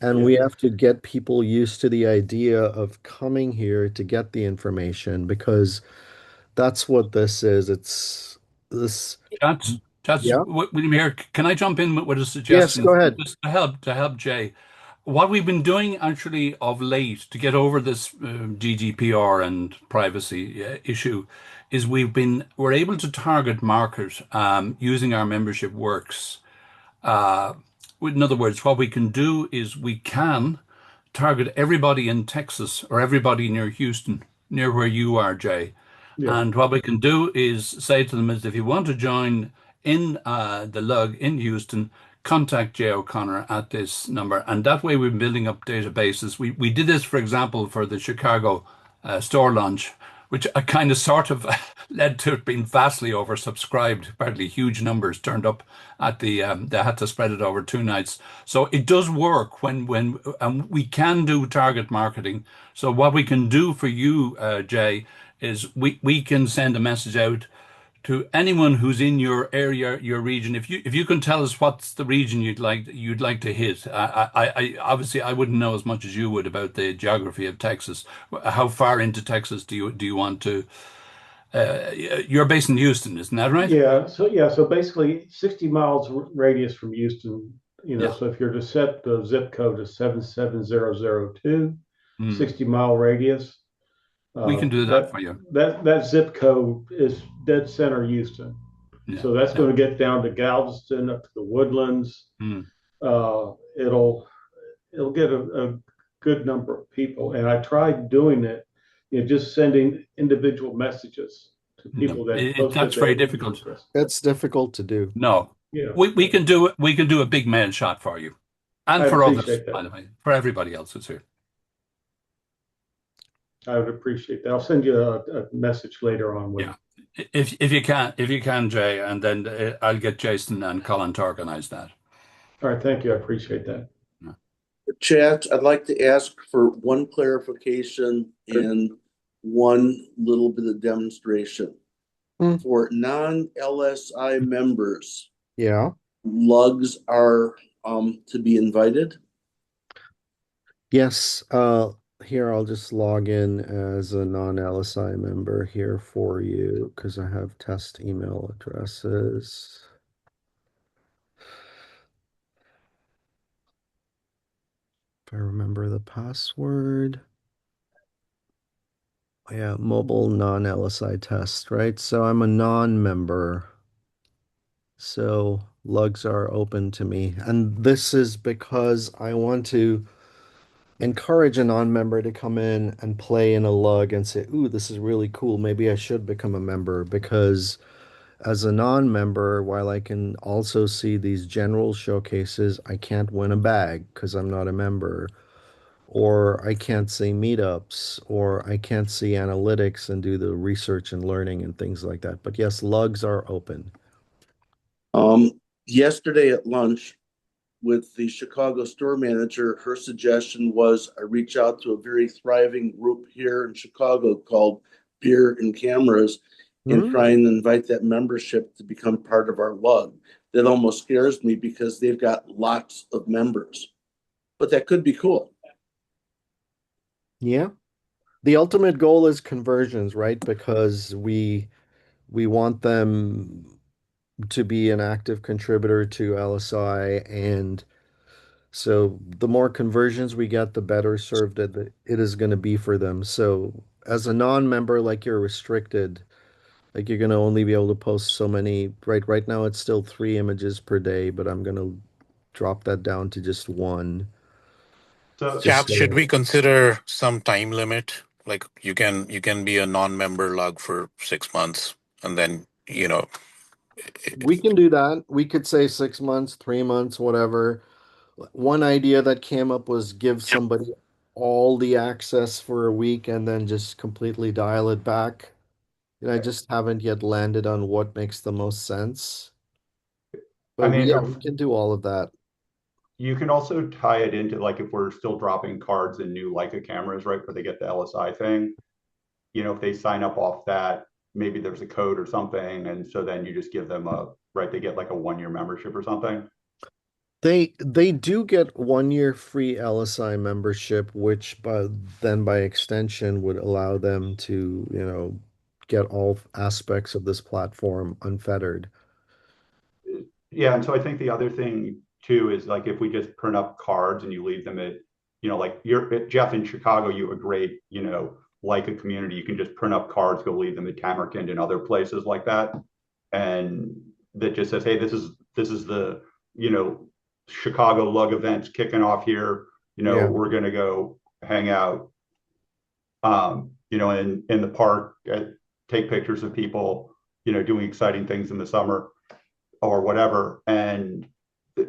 and we Yeah. have to get people used to the idea of coming here to get the information, because that's what this is. It's this. That's Yeah. William here. Can I jump in with a Yes, suggestion go ahead. just to help Jay? What we've been doing actually of late to get over this GDPR and privacy issue is we're able to target markers using our membership works. Uh, in other words, what we can do is we can target everybody in Texas or everybody near Houston, near where you are, Jay. Yeah. And what we can do is say to them is if you want to join in the lug in Houston, contact Jay O'Connor at this number. And that way we're building up databases. We did this, for example, for the Chicago store launch, which I kind of sort of led to it being vastly oversubscribed. Apparently, huge numbers turned up at they had to spread it over 2 nights. So it does work when we can do target marketing. So what we can do for you, Jay, is we can send a message out to anyone who's in your area, your region. If you can tell us what's the region you'd like to hit. I obviously I wouldn't know as much as you would about the geography of Texas. How far into Texas do you want to? You're based in Houston, isn't that right? So basically 60 miles radius from Houston, Yeah. so if you're to set the zip code to 77002, Mm. 60-mile radius, We can do that that for you. that zip code is dead center Houston. Yeah. So that's Yeah. going to get down to Galveston, up to the Woodlands. Mm. Uh, it'll get a good number of people. And I tried doing it, just sending individual messages to No, people that posted that's very their difficult. interest. It's difficult to do. No, Yeah, we can do it. We can do a big mail shot for you, and I for others, appreciate by that. the way, for everybody else who's here. I would appreciate that. I'll send you a message later on with. Yeah, if you can, Jay, and then I'll get Jason and Colin to organize that. All right, thank you. I appreciate that. Yeah. Chat, I'd like to ask for one clarification and one little bit of demonstration. For non-LSI members, Yeah. lugs are to be invited. Yes. Here I'll just log in as a non-LSI member here for you because I have test email addresses. If I remember the password. Yeah, mobile non-LSI test, right? So I'm a non-member. So lugs are open to me. And this is because I want to encourage a non-member to come in and play in a lug and say, ooh, this is really cool. Maybe I should become a member because as a non-member, while I can also see these general showcases, I can't win a bag because I'm not a member. Or I can't see meetups, or I can't see analytics and do the research and learning and things like that. But yes, lugs are open. Yesterday at lunch with the Chicago store manager, her suggestion was I reach out to a very thriving group here in Chicago called Beer and Cameras and try and invite that membership to become part of our lug. That almost scares me because they've got lots of members, but that could be cool. Yeah. The ultimate goal is conversions, right? Because we want them to be an active contributor to LSI, and so the more conversions we get, the better served it is going to be for them. So as a non-member, like you're restricted, like you're going to only be able to post so many, right now it's still 3 images per day, but I'm going to drop that down to just one. So Chaps, should we consider some time limit? Like you can be a non-member lug for 6 months, and then We can do that. We could say 6 months, 3 months, whatever. One idea that came up was give somebody all the access for a week and then just completely dial it back. And I just haven't yet landed on what makes the most sense. I But mean, we can do all of that. you can also tie it into like if we're still dropping cards in new Leica cameras, right, where they get the LSI thing. If they sign up off that, maybe there's a code or something, and so then you just give them they get like a 1 year membership or something. They do get 1 year free LSI membership, which by extension would allow them to, get all aspects of this platform unfettered. Yeah, and so I think the other thing too is like if we just print up cards and you leave them at, like you're Jeff in Chicago, you have a great, like a community, you can just print up cards, go leave them at Tamerkand and other places like that, and that just says, hey, this is the, Chicago lug events kicking off here. Yeah. We're gonna go hang out, in the park at take pictures of people, doing exciting things in the summer or whatever. And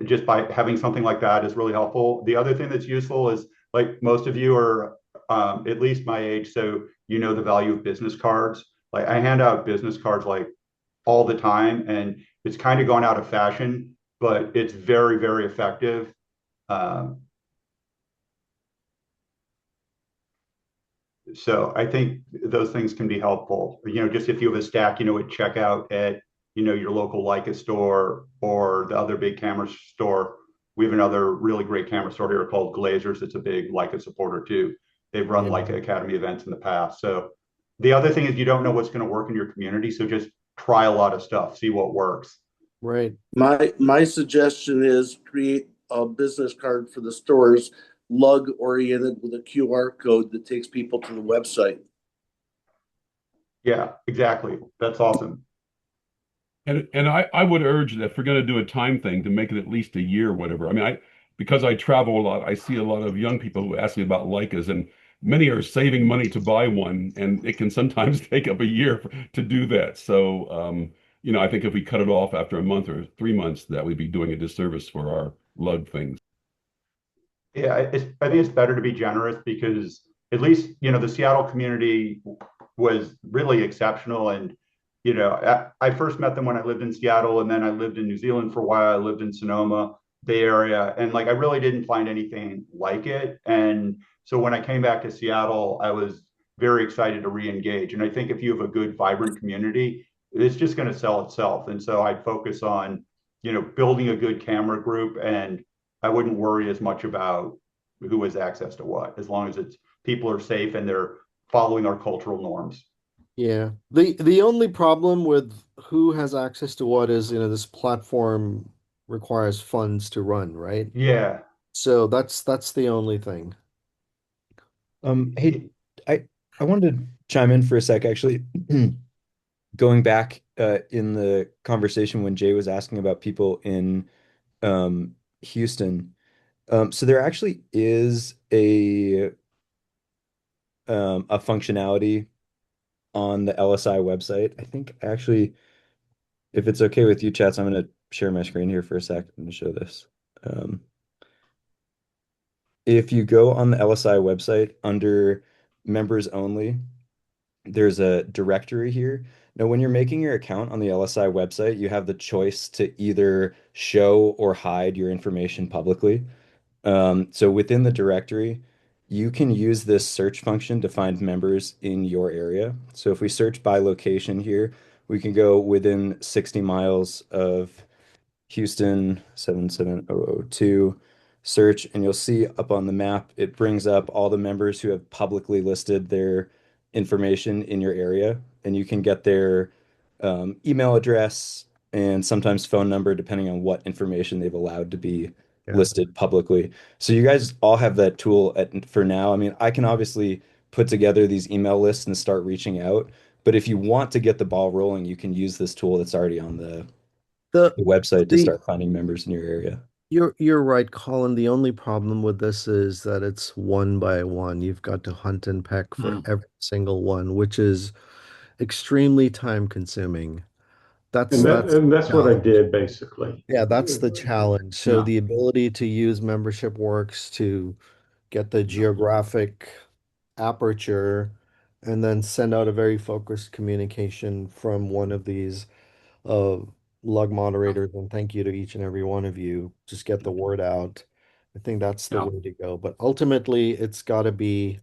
just by having something like that is really helpful. The other thing that's useful is, like, most of you are at least my age, so you know the value of business cards. Like, I hand out business cards like all the time, and it's kind of gone out of fashion, but it's very, very effective. Um, so I think those things can be helpful. Just if you have a stack, at checkout at your local Leica store or the other big camera store. We have another really great camera store here called Glazers. It's a big Leica supporter too. They've run Leica Academy events in the past. So the other thing is, you don't know what's going to work in your community, so just try a lot of stuff, see what works. Right. My suggestion is create a business card for the stores, lug oriented with a QR code that takes people to the website. Yeah, exactly. That's awesome. And I would urge that if we're going to do a time thing, to make it at least a year or whatever. I mean, because I travel a lot, I see a lot of young people who ask me about Leicas, and many are saving money to buy one, and it can sometimes take up a year to do that. So, I think if we cut it off after a month or 3 months, that we'd be doing a disservice for our lug things. Yeah, I think it's better to be generous, because at least, the Seattle community was really exceptional. And, I first met them when I lived in Seattle, and then I lived in New Zealand for a while. I lived in Sonoma, Bay Area, and like, I really didn't find anything like it. And so when I came back to Seattle, I was very excited to re-engage. And I think if you have a good, vibrant community, it's just going to sell itself. And so I'd focus on, building a good camera group, and I wouldn't worry as much about who has access to what, as long as it's people are safe and they're following our cultural norms. Yeah. The only problem with who has access to what is, this platform requires funds to run, right? Yeah. So that's the only thing. Hey, I wanted to chime in for a sec, actually. Going back in the conversation when Jay was asking about people in Houston. So there actually is a functionality on the LSI website. I think actually, if it's okay with you, chats, I'm going to share my screen here for a sec and show this. Um, if you go on the LSI website under members only, there's a directory here. Now, when you're making your account on the LSI website, you have the choice to either show or hide your information publicly. So within the directory, you can use this search function to find members in your area. So if we search by location here, we can go within 60 miles of Houston 77002, search, and you'll see up on the map, it brings up all the members who have publicly listed their information in your area, and you can get their email address and sometimes phone number, depending on what information they've allowed to be listed publicly. So you guys all have that tool for now. I mean, I can obviously put together these email lists and start reaching out, but if you want to get the ball rolling, you can use this tool that's already on The the website to the start finding members in your area. You're right, Colin. The only problem with this is that it's one by one. You've got to hunt and peck for every single one, which is extremely time consuming. And That's the that's what I challenge. did basically. Yeah, that's the challenge. So Yeah. the ability to use Membership Works to get the geographic aperture and then send out a very focused communication from one of these uh, lug moderators. And thank you to each and every one of you. Just get the word out. I think that's the Yeah. way to go. But ultimately, it's got to be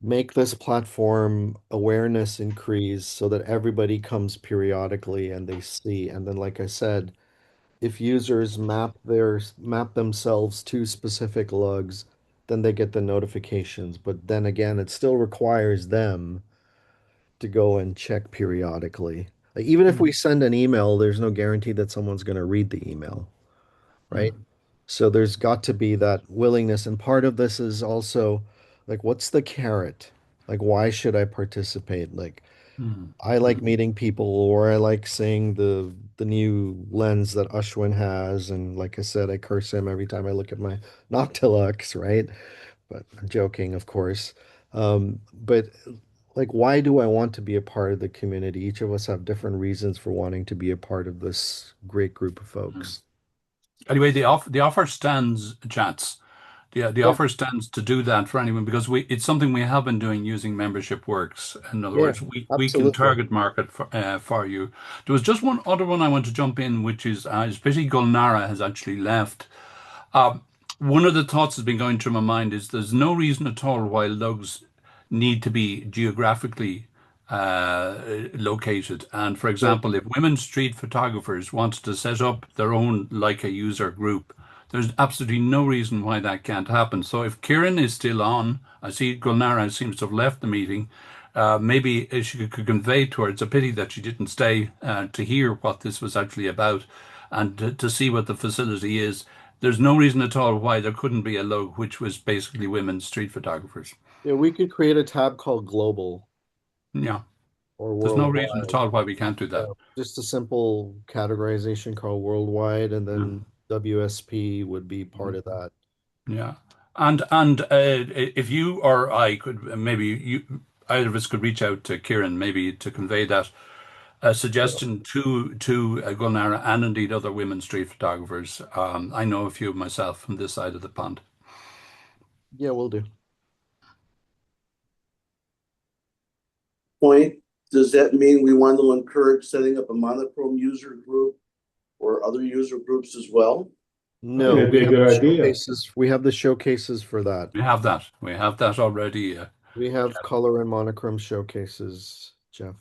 make this platform awareness increase so that everybody comes periodically and they see. And then, like I said, if users map themselves to specific lugs, then they get the notifications. But then again, it still requires them to go and check periodically. Like, even if we send an email, there's no guarantee that someone's going to read the email, right? So there's got to be that willingness. And part of this is also like, what's the carrot? Like, why should I participate? Like, I like meeting people, or I like seeing the new lens that Ashwin has. And like I said, I curse him every time I look at my Noctilux, right? But I'm joking, of course. But like why do I want to be a part of the community? Each of us have different reasons for wanting to be a part of this great group of folks. Anyway, the offer stands, chats. The Yeah, offer stands to do that for anyone because it's something we have been doing using membership works. In other yeah, words, we can absolutely. target market for you. There was just one other one I want to jump in, which is especially Gulnara has actually left. Um, One of the thoughts that's been going through my mind is there's no reason at all why lugs need to be geographically located. And for Yeah, example, if women street photographers wanted to set up their own Leica user group, there's absolutely no reason why that can't happen. So if Kieran is still on, I see Gulnara seems to have left the meeting. Maybe she could convey to her, it's a pity that she didn't stay to hear what this was actually about and to see what the facility is. There's no reason at all why there couldn't be a lug which was basically women street photographers. yeah, we could create a tab called global Yeah, or there's no reason at worldwide. all why we can't do that. Yeah, just a simple categorization called worldwide, and Yeah. then WSP would be part Mhm. of that. Yeah. And if you or I could maybe either of us could reach out to Kieran maybe to convey that suggestion to Gulnara and indeed other women street photographers. I know a few myself from this side of the pond. Yeah, we'll do. Point, does that mean we want to encourage setting up a monochrome user group or other user groups as well? I think No, that'd we be a have good the idea. showcases. We have the showcases for that. We have that. We have that already. We have color and monochrome showcases, Jeff.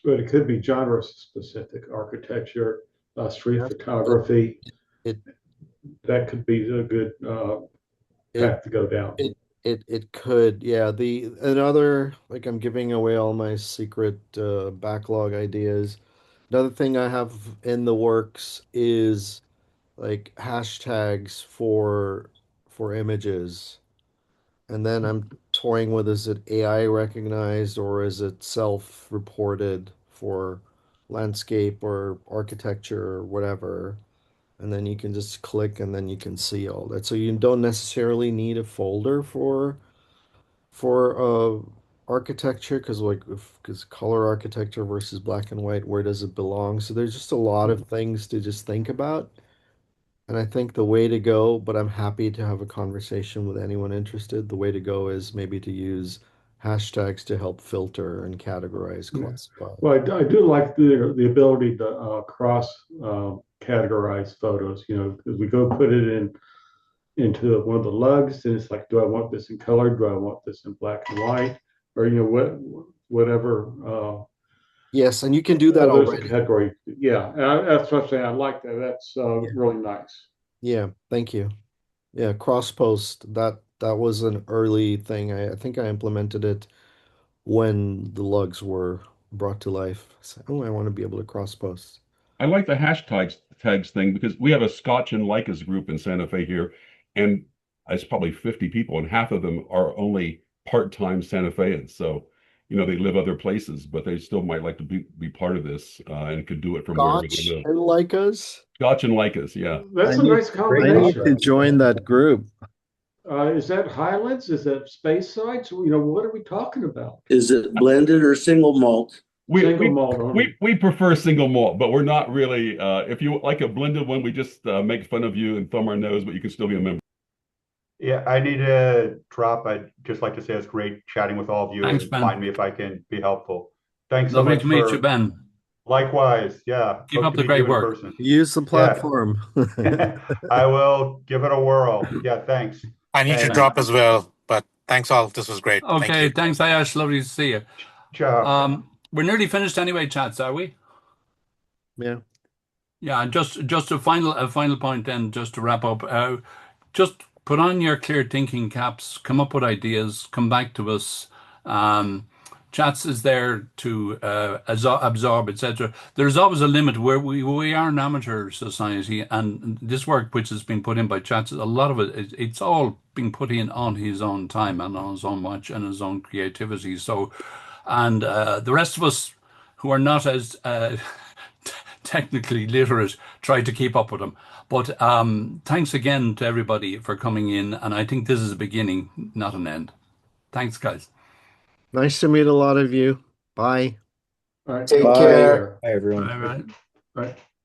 But it could be genre specific, architecture, street Yeah, photography. it That could be a good it path to go down. it could. Yeah, the another like I'm giving away all my secret backlog ideas. Another thing I have in the works is like hashtags for images. And then I'm toying with, is it AI recognized or is it self-reported for landscape or architecture or whatever? And then you can just click and then you can see all that. So you don't necessarily need a folder for architecture because because color architecture versus black and white, where does it belong? So there's just a lot of things to just think about. And I think the way to go, but I'm happy to have a conversation with anyone interested. The way to go is maybe to use hashtags to help filter and categorize, Yeah. classify. Well, I do like the ability to cross categorize photos. You know, because we go put it into one of the lugs, and it's like, do I want this in color? Do I want this in black and white? Or you know whatever. Yes, and you can do that There's a already. category. Yeah, that's what I'm saying. I like that. That's Yeah. really nice. Yeah, thank you. Yeah, cross post, that was an early thing. I think I implemented it when the lugs were brought to life. So, oh, I want to be able to cross post. I like the hashtags tags thing because we have a Scotch and Leicas group in Santa Fe here, and it's probably 50 people, and half of them are only part-time Santa Feans. So, they live other places, but they still might like to be part of this and could do it from wherever they Scotch live. and Leicas? Scotch and Leicas, yeah. That's I a need nice I need to combination. join that group. Is that Highlands? Is that Space Sides? You know, what are we talking about? Is it blended or single malt? Single malt only. We prefer single malt, but we're not really. If you like a blended one, we just make fun of you and thumb our nose, but you can still be a member. Yeah, I need to drop. I'd just like to say it's great chatting with all of you Thanks, and Ben. find me if I can be helpful. Thanks so Lovely much to meet you, for Ben. likewise. Yeah, Keep hope up to the meet great you in work. person. Use the Yeah, platform. I will give it a whirl. Yeah, thanks. I need to And drop as well, but thanks all. This was great. Thank Okay, you. thanks, Ayash. Lovely to see you. ciao. We're nearly finished anyway, chats, are we? Yeah. Yeah, and just a final point then, just to wrap up. Just put on your clear thinking caps, come up with ideas, come back to us. Um, Chats is there to absorb, etc. There's always a limit where we are an amateur society, and this work which has been put in by Chats, a lot of it's all being put in on his own time and on his own watch and his own creativity. So, and the rest of us who are not as technically literate try to keep up with them. But thanks again to everybody for coming in, and I think this is a beginning, not an end. Thanks, guys. Nice to meet a lot of you. Bye. All right. Take Bye. care. Bye, everyone. Bye. Bye.